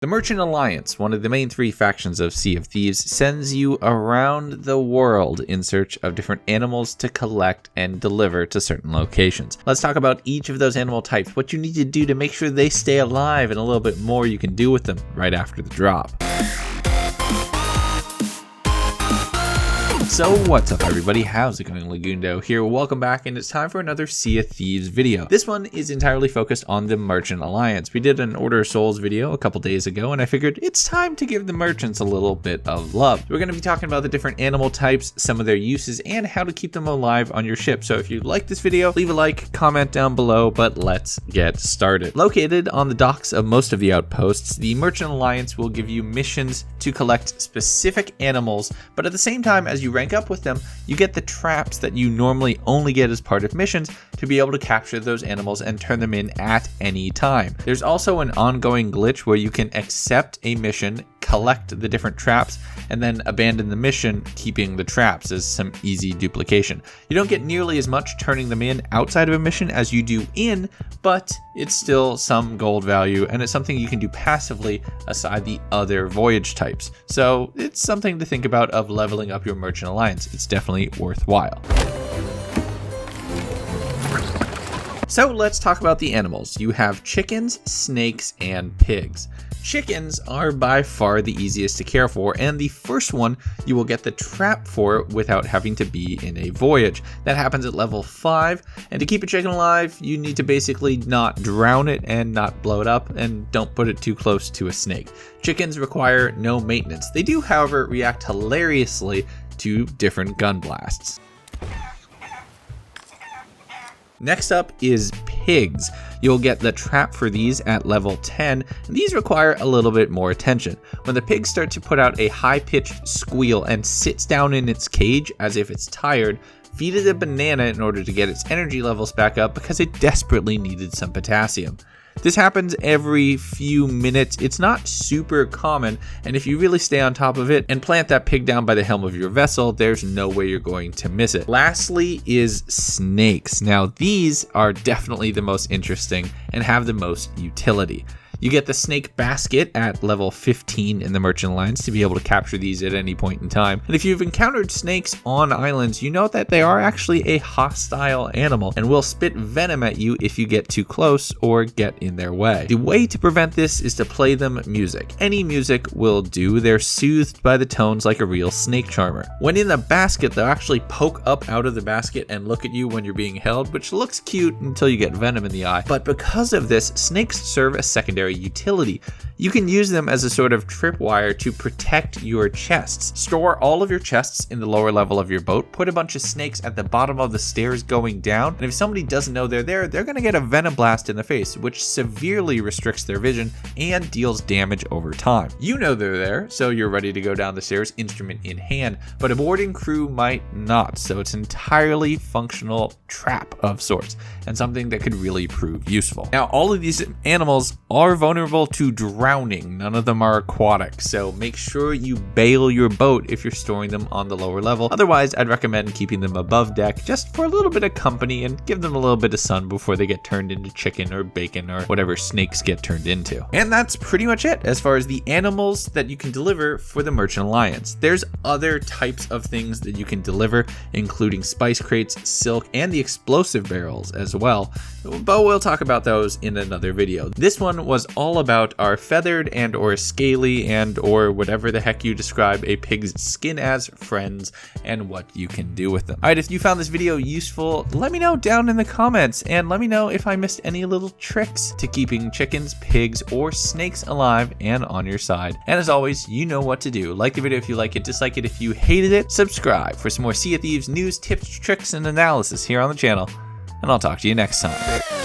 The Merchant Alliance, one of the main three factions of Sea of Thieves, sends you around the world in search of different animals to collect and deliver to certain locations. Let's talk about each of those animal types, what you need to do to make sure they stay alive, and a little bit more you can do with them right after the drop. So what's up everybody, how's it going? Legundo here, welcome back, and it's time for another Sea of Thieves video. This one is entirely focused on the Merchant Alliance. We did an Order of Souls video a couple days ago, and I figured it's time to give the merchants a little bit of love. We're going to be talking about the different animal types, some of their uses, and how to keep them alive on your ship. So if you like this video, leave a like, comment down below, but let's get started. Located on the docks of most of the outposts, the Merchant Alliance will give you missions to collect specific animals, but at the same time, as you rank up with them, you get the traps that you normally only get as part of missions to be able to capture those animals and turn them in at any time. There's also an ongoing glitch where you can accept a mission, collect the different traps, and then abandon the mission, keeping the traps as some easy duplication. You don't get nearly as much turning them in outside of a mission as you do in, but it's still some gold value, and it's something you can do passively aside the other voyage types. So it's something to think about of leveling up your Merchant Alliance. It's definitely worthwhile. So let's talk about the animals. You have chickens, snakes, and pigs. Chickens are by far the easiest to care for, and the first one you will get the trap for without having to be in a voyage. That happens at level 5, and to keep a chicken alive, you need to basically not drown it and not blow it up, and don't put it too close to a snake. Chickens require no maintenance. They do, however, react hilariously to different gun blasts. Next up is pigs. You'll get the trap for these at level 10, and these require a little bit more attention. When the pig starts to put out a high-pitched squeal and sits down in its cage as if it's tired, feed it a banana in order to get its energy levels back up because it desperately needed some potassium. This happens every few minutes. It's not super common, and if you really stay on top of it and plant that pig down by the helm of your vessel, there's no way you're going to miss it. Lastly is snakes. Now these are definitely the most interesting and have the most utility. You get the snake basket at level 15 in the Merchant Alliance to be able to capture these at any point in time. And if you've encountered snakes on islands, you know that they are actually a hostile animal and will spit venom at you if you get too close or get in their way. The way to prevent this is to play them music. Any music will do. They're soothed by the tones like a real snake charmer. When in the basket, they'll actually poke up out of the basket and look at you when you're being held, which looks cute until you get venom in the eye. But because of this, snakes serve a secondary utility. You can use them as a sort of tripwire to protect your chests. Store all of your chests in the lower level of your boat, put a bunch of snakes at the bottom of the stairs going down, and if somebody doesn't know they're there, they're going to get a venom blast in the face, which severely restricts their vision and deals damage over time. You know they're there, so you're ready to go down the stairs, instrument in hand, but a boarding crew might not, so it's an entirely functional trap of sorts, and something that could really prove useful. Now, all of these animals are vulnerable to drowning. None of them are aquatic, so make sure you bail your boat if you're storing them on the lower level. Otherwise, I'd recommend keeping them above deck just for a little bit of company and give them a little bit of sun before they get turned into chicken or bacon or whatever snakes get turned into. And that's pretty much it as far as the animals that you can deliver for the Merchant Alliance. There's other types of things that you can deliver, including spice crates, silk, and the explosive barrels as well, but we'll talk about those in another video. This one was all about our feathered and or scaly and or whatever the heck you describe a pig's skin as friends and what you can do with them. Alright, if you found this video useful, let me know down in the comments, and let me know if I missed any little tricks to keeping chickens, pigs, or snakes alive and on your side. And as always, you know what to do. Like the video if you like it, dislike it if you hated it, subscribe for some more Sea of Thieves news, tips, tricks, and analysis here on the channel, and I'll talk to you next time.